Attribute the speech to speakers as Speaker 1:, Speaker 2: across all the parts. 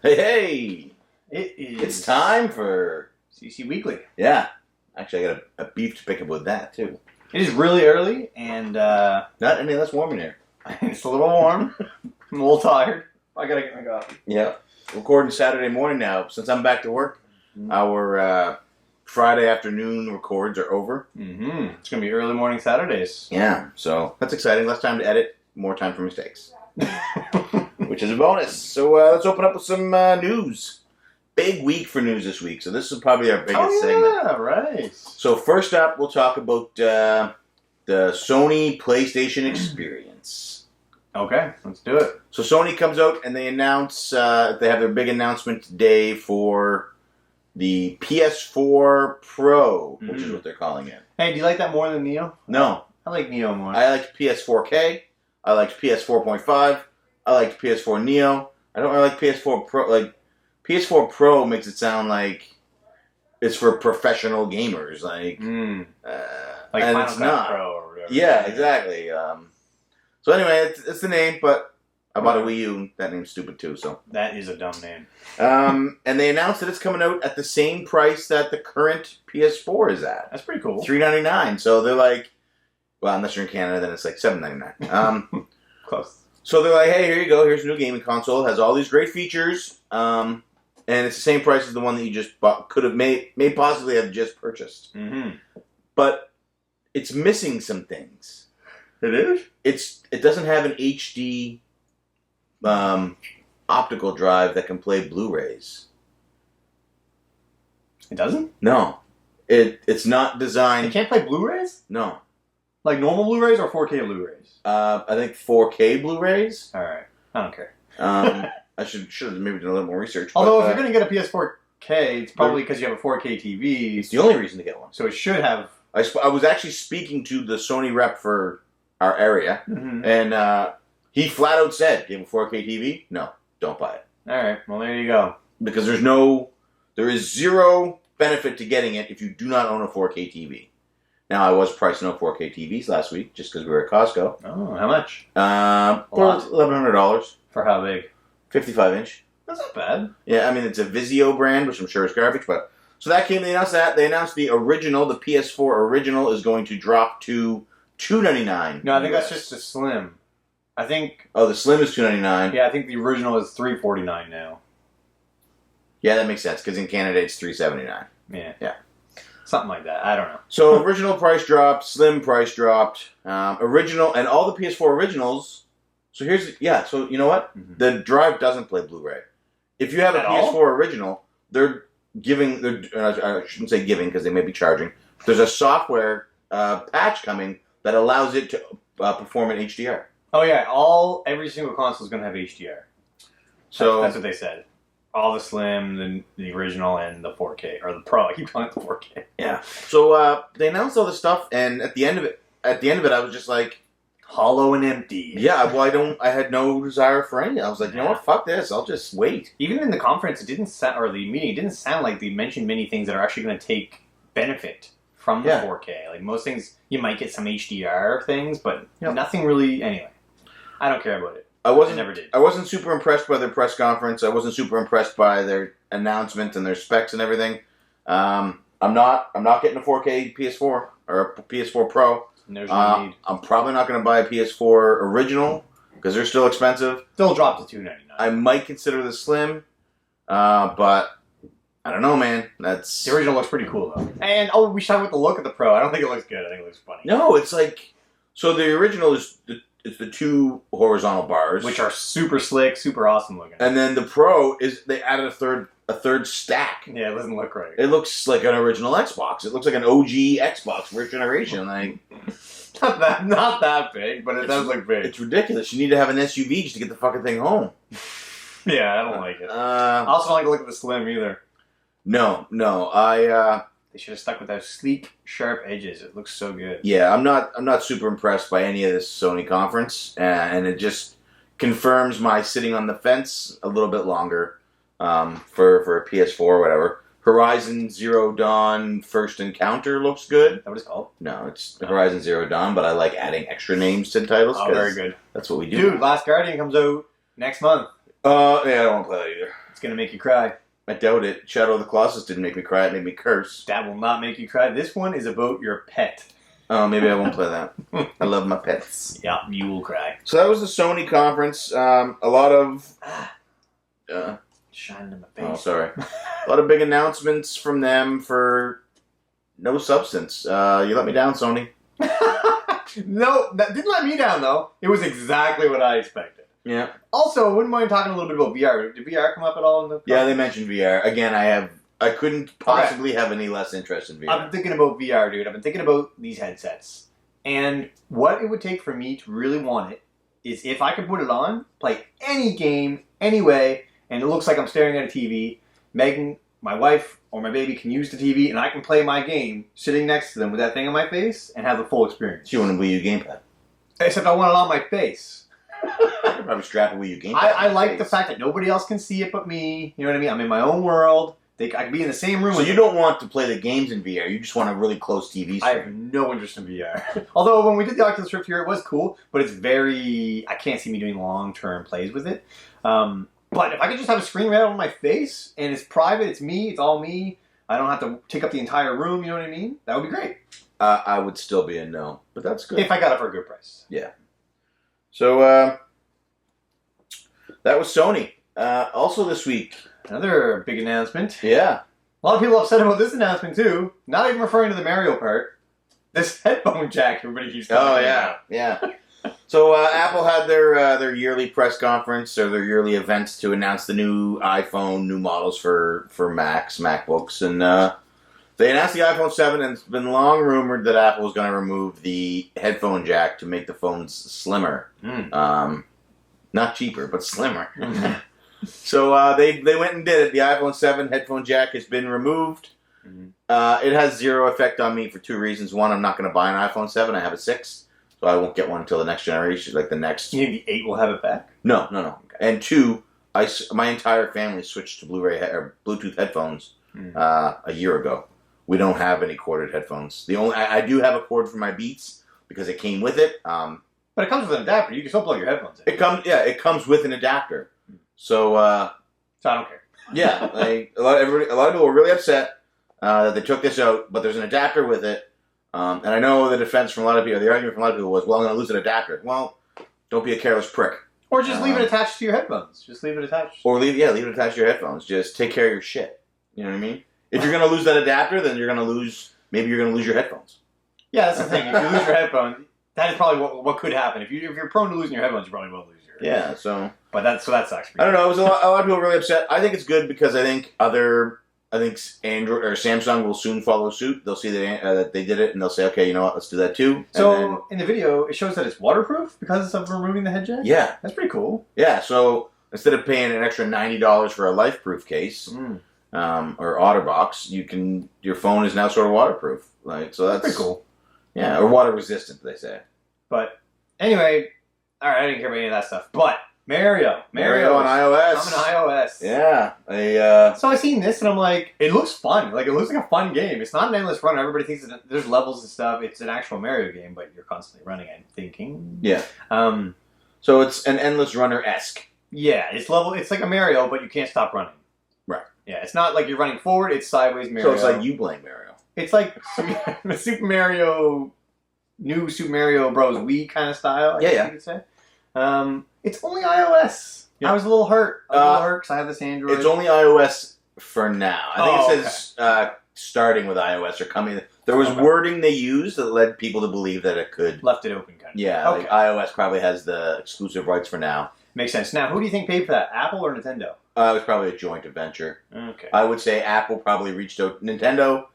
Speaker 1: Hey! It's time for
Speaker 2: CC Weekly.
Speaker 1: Yeah. Actually, I got a beef to pick up with that, too.
Speaker 2: It is really early, and
Speaker 1: Not any less warm in here.
Speaker 2: it's a little warm. I'm a little tired. I gotta get my coffee.
Speaker 1: Yeah. Recording Saturday morning now. Since I'm back to work, our Friday afternoon records are over.
Speaker 2: Mm-hmm. It's gonna be early morning Saturdays.
Speaker 1: Yeah, so that's exciting. Less time to edit, more time for mistakes. Which is a bonus. So let's open up with some news. Big week for news this week, so this is probably our biggest segment.
Speaker 2: Yeah, right.
Speaker 1: So first up, we'll talk about the Sony PlayStation experience.
Speaker 2: Okay, let's do it.
Speaker 1: So Sony comes out and they announce, they have their big announcement today for the PS4 Pro, which is what they're calling it.
Speaker 2: Hey, do you like that more than Neo?
Speaker 1: No.
Speaker 2: I like Neo more.
Speaker 1: I liked PS4K. I liked PS4.5. I liked PS4 Neo. I don't really like PS4 Pro. Like, PS4 Pro makes it sound like it's for professional gamers. Like
Speaker 2: like
Speaker 1: and
Speaker 2: Final
Speaker 1: it's
Speaker 2: Cut
Speaker 1: not.
Speaker 2: Pro or whatever.
Speaker 1: Yeah, exactly. So anyway, it's the name, but I bought a Wii U. That name's stupid too. So
Speaker 2: that is a dumb name.
Speaker 1: And they announced that it's coming out at the same price that the current PS4 is at.
Speaker 2: That's pretty cool.
Speaker 1: $399. So they're like, well, unless you're in Canada, then it's like $799.
Speaker 2: Close.
Speaker 1: So they're like, hey, here you go. Here's a new gaming console. It has all these great features. And it's the same price as the one that you just bought, could have may possibly have just purchased.
Speaker 2: Mm-hmm.
Speaker 1: But it's missing some things.
Speaker 2: It is?
Speaker 1: It doesn't have an HD optical drive that can play Blu-rays.
Speaker 2: It doesn't?
Speaker 1: No. It's not designed...
Speaker 2: It can't play Blu-rays?
Speaker 1: No.
Speaker 2: Like normal Blu-rays or 4K Blu-rays?
Speaker 1: I think 4K Bluebrays.
Speaker 2: Alright. I don't care.
Speaker 1: I should have maybe done a little more research.
Speaker 2: Although
Speaker 1: but,
Speaker 2: if you're going to get a PS4K, it's probably because you have a 4K TV.
Speaker 1: it's the only reason to get one.
Speaker 2: So it should have...
Speaker 1: I was actually speaking to the Sony rep for our area, and he flat out said, "You have a 4K TV? No, don't buy it."
Speaker 2: All right, well there you go.
Speaker 1: Because there is zero benefit to getting it if you do not own a 4K TV. Now, I was pricing out 4K TVs last week just because we were at Costco.
Speaker 2: Oh, how much?
Speaker 1: $1,100
Speaker 2: For how big?
Speaker 1: 55-inch.
Speaker 2: That's not bad.
Speaker 1: Yeah, I mean it's a Vizio brand, which I'm sure is garbage, but so that came. They announced that. They announced the original, the PS4 original, is going to drop to $299.
Speaker 2: No, I think that's just a slim. I think.
Speaker 1: Oh, the slim is $299.
Speaker 2: Yeah, I think the original is $349 now.
Speaker 1: Yeah, that makes sense because in Canada it's $379.
Speaker 2: Yeah. Something like that. I don't know.
Speaker 1: So original price dropped, slim price dropped, original, and all the PS4 originals. So so you know what? The drive doesn't play Blu-ray. If you have a PS4 original, they're giving. I shouldn't say giving because they may be charging. There's a software patch coming that allows it to perform in HDR.
Speaker 2: Oh yeah, every single console is going to have HDR. So that's what they said. All the Slim, the original, and the 4K or the Pro. I keep calling it the 4K.
Speaker 1: Yeah. So they announced all this stuff, and at the end of it, I was just like,
Speaker 2: hollow and empty.
Speaker 1: Yeah. Well, I had no desire for any. I was like, you know what? Fuck this. I'll just wait.
Speaker 2: Even in the conference, it didn't sound, or the meeting, it didn't sound like they mentioned many things that are actually going to take benefit from the 4K. Like most things, you might get some HDR things, but nothing really. Anyway, I don't care about it. I never did.
Speaker 1: I wasn't super impressed by their press conference. I wasn't super impressed by their announcement and their specs and everything. I'm not getting a 4K PS4 or a PS4 Pro.
Speaker 2: There's no need.
Speaker 1: I'm probably not going to buy a PS4 original because they're still expensive.
Speaker 2: They'll drop to $299.
Speaker 1: I might consider the Slim, but I don't know, man.
Speaker 2: The original looks pretty cool though. And we should talk about the look of the Pro. I don't think it looks good. I think it looks funny.
Speaker 1: No, it's like the original is the two horizontal bars,
Speaker 2: which are super slick, super awesome looking.
Speaker 1: And then the Pro they added a third stack.
Speaker 2: Yeah, it doesn't look right.
Speaker 1: It looks like an original Xbox. It looks like an OG Xbox first generation. Like
Speaker 2: not that big, but it does look big.
Speaker 1: It's ridiculous. You need to have an SUV just to get the fucking thing home.
Speaker 2: Yeah, I don't like it. I also don't like to look at the Slim either.
Speaker 1: No.
Speaker 2: They should have stuck with those sleek, sharp edges. It looks so good.
Speaker 1: Yeah, I'm not super impressed by any of this Sony conference, and it just confirms my sitting on the fence a little bit longer for a PS4 or whatever. Horizon Zero Dawn First Encounter looks good.
Speaker 2: Is that what it's called?
Speaker 1: No, it's Horizon Zero Dawn, but I like adding extra names to titles.
Speaker 2: Oh, very good.
Speaker 1: That's what we do.
Speaker 2: Dude, Last Guardian comes out next month.
Speaker 1: Yeah, I don't want to play that either.
Speaker 2: It's going to make you cry.
Speaker 1: I doubt it. Shadow of the Colossus didn't make me cry. It made me curse.
Speaker 2: That will not make you cry. This one is about your pet.
Speaker 1: Oh, maybe I won't play that. I love my pets.
Speaker 2: Yeah, you will cry.
Speaker 1: So that was the Sony conference. A lot of...
Speaker 2: Shining in my face.
Speaker 1: Oh, sorry. A lot of big announcements from them for no substance. You let me down, Sony.
Speaker 2: No, that didn't let me down, though. It was exactly what I expected.
Speaker 1: Yeah.
Speaker 2: Also, I wouldn't mind talking a little bit about VR. Did VR come up at all in the...
Speaker 1: Yeah, they mentioned VR. Again, I couldn't possibly have any less interest in VR.
Speaker 2: I've been thinking about VR, dude. I've been thinking about these headsets. And what it would take for me to really want it is if I could put it on, play any game, any way, and it looks like I'm staring at a TV, Megan, my wife, or my baby can use the TV, and I can play my game sitting next to them with that thing on my face and have the full experience.
Speaker 1: You want a Wii U gamepad?
Speaker 2: Except I want it on my face.
Speaker 1: I could probably strap a Wii U gamepad.
Speaker 2: I like the fact that nobody else can see it but me. You know what I mean? I'm in my own world. I could be in the same room.
Speaker 1: So you don't want to play the games in VR. You just want a really close TV screen.
Speaker 2: I have no interest in VR. Although when we did the Oculus Rift here, it was cool, but it's very... I can't see me doing long-term plays with it. But if I could just have a screen right on my face, and it's private, it's me, it's all me, I don't have to take up the entire room, you know what I mean? That would be great.
Speaker 1: I would still be a no, but that's good.
Speaker 2: If I got it for a good price.
Speaker 1: Yeah. So, that was Sony. Also this week...
Speaker 2: Another big announcement.
Speaker 1: Yeah.
Speaker 2: A lot of people upset about this announcement, too. Not even referring to the Mario part. This headphone jack everybody keeps talking about.
Speaker 1: Oh, yeah. Yeah. So, Apple had their yearly press conference, or their yearly events to announce the new iPhone, new models for Macs, MacBooks, and they announced the iPhone 7, and it's been long rumored that Apple was going to remove the headphone jack to make the phones slimmer. Not cheaper, but slimmer. So they went and did it. The iPhone 7 headphone jack has been removed. It has zero effect on me for two reasons. One, I'm not going to buy an iPhone 7. I have a 6. So I won't get one until the next generation, like the next...
Speaker 2: You think the 8 will have it back?
Speaker 1: No. Okay. And two, my entire family switched to Bluetooth headphones a year ago. We don't have any corded headphones. I do have a cord for my Beats because it came with it.
Speaker 2: But it comes with an adapter. You can still plug your headphones in.
Speaker 1: It comes with an adapter. So
Speaker 2: I don't care.
Speaker 1: Yeah, a lot of people were really upset that they took this out, but there's an adapter with it. And I know the defense from a lot of people, the argument from a lot of people was, well, I'm going to lose an adapter. Well, don't be a careless prick.
Speaker 2: Or just leave it attached to your headphones. Just leave it attached.
Speaker 1: Or leave it attached to your headphones. Just take care of your shit. You know what I mean? If you're going to lose that adapter, then you're going to lose your headphones.
Speaker 2: Yeah, that's the thing. If you lose your headphones, that is probably what could happen. If you're prone to losing your headphones, you probably will lose your headphones.
Speaker 1: Yeah, so...
Speaker 2: But that sucks.
Speaker 1: I don't know. It was a lot of people were really upset. I think it's good because I think Android or Samsung will soon follow suit. They'll see that they did it, and they'll say, "Okay, you know what? Let's do that too."
Speaker 2: So in the video, it shows that it's waterproof because of removing the head jack.
Speaker 1: Yeah,
Speaker 2: that's pretty cool.
Speaker 1: Yeah. So instead of paying an extra $90 for a LifeProof case or OtterBox, your phone is now sort of waterproof. So that's
Speaker 2: pretty cool.
Speaker 1: Yeah, or water resistant, they say.
Speaker 2: But anyway, all right, I didn't care about any of that stuff, but. Mario
Speaker 1: on iOS.
Speaker 2: I'm on iOS.
Speaker 1: Yeah.
Speaker 2: So I seen this and I'm like, it looks fun. Like, it looks like a fun game. It's not an endless runner. Everybody thinks that there's levels and stuff. It's an actual Mario game, but you're constantly running, I'm thinking.
Speaker 1: Yeah. So it's an endless runner-esque.
Speaker 2: Yeah, it's like a Mario, but you can't stop running.
Speaker 1: Right.
Speaker 2: Yeah, it's not like you're running forward, it's sideways Mario.
Speaker 1: So it's like you playing Mario.
Speaker 2: It's like the new Super Mario Bros. Wii kind of style, I guess you could say. It's only iOS. Yeah. I was a little hurt. Because I have this Android.
Speaker 1: It's only iOS for now. I think it says starting with iOS or coming. There was wording they used that led people to believe that it could...
Speaker 2: Left it open, kind of.
Speaker 1: Yeah, like iOS probably has the exclusive rights for now.
Speaker 2: Makes sense. Now, who do you think paid for that? Apple or Nintendo?
Speaker 1: It was probably a joint venture.
Speaker 2: Okay.
Speaker 1: I would say Apple probably reached out. Nintendo...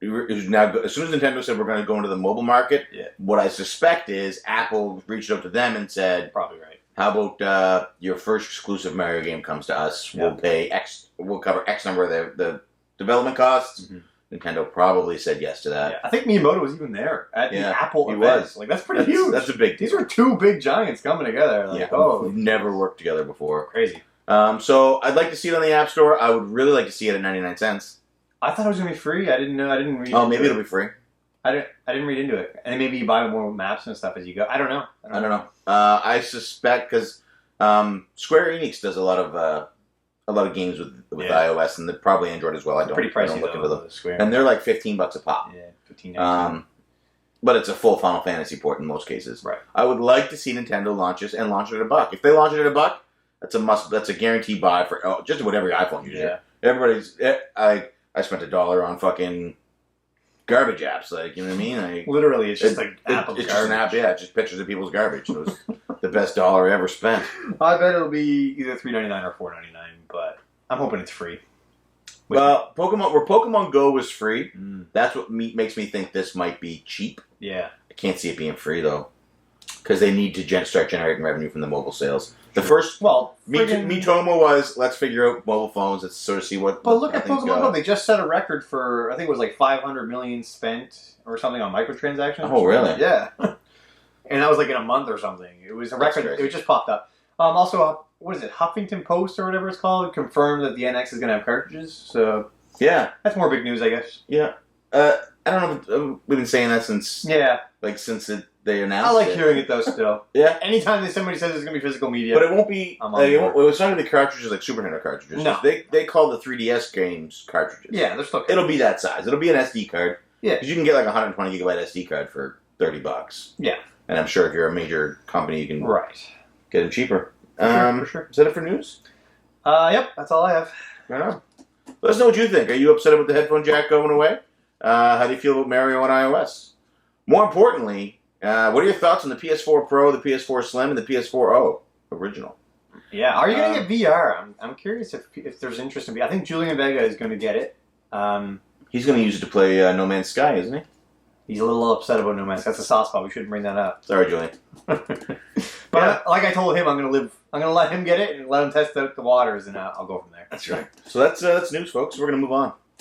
Speaker 1: Now, as soon as Nintendo said we're going to go into the mobile market, what I suspect is Apple reached out to them and said,
Speaker 2: "Probably right.
Speaker 1: How about your first exclusive Mario game comes to us? We'll pay X. We'll cover X number of the development costs. Nintendo probably said yes to that.
Speaker 2: Yeah, I think Miyamoto was even there at the Apple event.
Speaker 1: Was.
Speaker 2: Like, that's pretty huge.
Speaker 1: That's a big deal.
Speaker 2: These were two big giants coming together. Like,
Speaker 1: we've never worked together before.
Speaker 2: Crazy.
Speaker 1: So I'd like to see it on the App Store. I would really like to see it at 99 cents.
Speaker 2: I thought it was going to be free. I didn't know. I didn't read.
Speaker 1: Oh, maybe it'll be free.
Speaker 2: I didn't read into it. And maybe you buy more maps and stuff as you go. I don't know.
Speaker 1: I don't know. I suspect because Square Enix does a lot of games with iOS and probably Android as well. I don't.
Speaker 2: Pretty pricey,
Speaker 1: I don't look into them.
Speaker 2: Square.
Speaker 1: And they're like $15 a pop.
Speaker 2: Yeah, $15.
Speaker 1: But it's a full Final Fantasy port in most cases.
Speaker 2: Right.
Speaker 1: I would like to see Nintendo launch it at $1. If they launch it at $1, that's a must. That's a guaranteed buy for just about every iPhone user.
Speaker 2: Yeah.
Speaker 1: Everybody's. I spent $1 on fucking garbage apps. Like, you know what I mean?
Speaker 2: Literally, it's just like Apple
Speaker 1: it's
Speaker 2: garbage.
Speaker 1: just an app. Yeah, just pictures of people's garbage. It was the best dollar I ever spent.
Speaker 2: I bet it'll be either $3.99 or $4.99, but I'm hoping it's free.
Speaker 1: Well, Pokemon Go was free. That's what makes me think this might be cheap.
Speaker 2: Yeah.
Speaker 1: I can't see it being free though, because they need to start generating revenue from the mobile sales. The first, Miitomo was let's figure out mobile phones. Let's sort of see what.
Speaker 2: But look at Pokemon Go. They just set a record for I think it was like 500 million spent or something on microtransactions.
Speaker 1: Oh, really?
Speaker 2: Yeah. And that was like in a month or something. It was a record. It just popped up. Also, what is it? Huffington Post or whatever it's called confirmed that the NX is going to have cartridges. So
Speaker 1: yeah,
Speaker 2: that's more big news, I guess.
Speaker 1: Yeah. I don't know. We've been saying that since they announced.
Speaker 2: I like hearing it though. Still,
Speaker 1: yeah.
Speaker 2: Anytime that somebody says there's going to be physical media,
Speaker 1: but it won't be. It was not going to be cartridges like Super Nintendo cartridges.
Speaker 2: No,
Speaker 1: they call the 3DS games cartridges.
Speaker 2: Yeah, they're still.
Speaker 1: It'll be that size. It'll be an SD card.
Speaker 2: Yeah,
Speaker 1: because you can get like a 120 gigabyte SD card for $30.
Speaker 2: Yeah, and
Speaker 1: I'm sure if you're a major company, you can get them cheaper.
Speaker 2: For sure.
Speaker 1: Is that it for news?
Speaker 2: Yep, that's all I have.
Speaker 1: Let us know what you think. Are you upset about the headphone jack going away? How do you feel about Mario on iOS? More importantly, what are your thoughts on the PS4 Pro, the PS4 Slim, and the PS4 O original? Yeah,
Speaker 2: are you going to get VR? I'm curious if there's interest in VR. I think Julian Vega is going to get it.
Speaker 1: He's going to use it to play No Man's Sky, isn't he?
Speaker 2: He's a little upset about No Man's Sky. That's a soft spot. We shouldn't bring that up.
Speaker 1: Sorry, Julian.
Speaker 2: But like I told him, I'm going to let him get it and let him test out the waters, and I'll go from there.
Speaker 1: That's right. So that's news, folks. We're going to move on.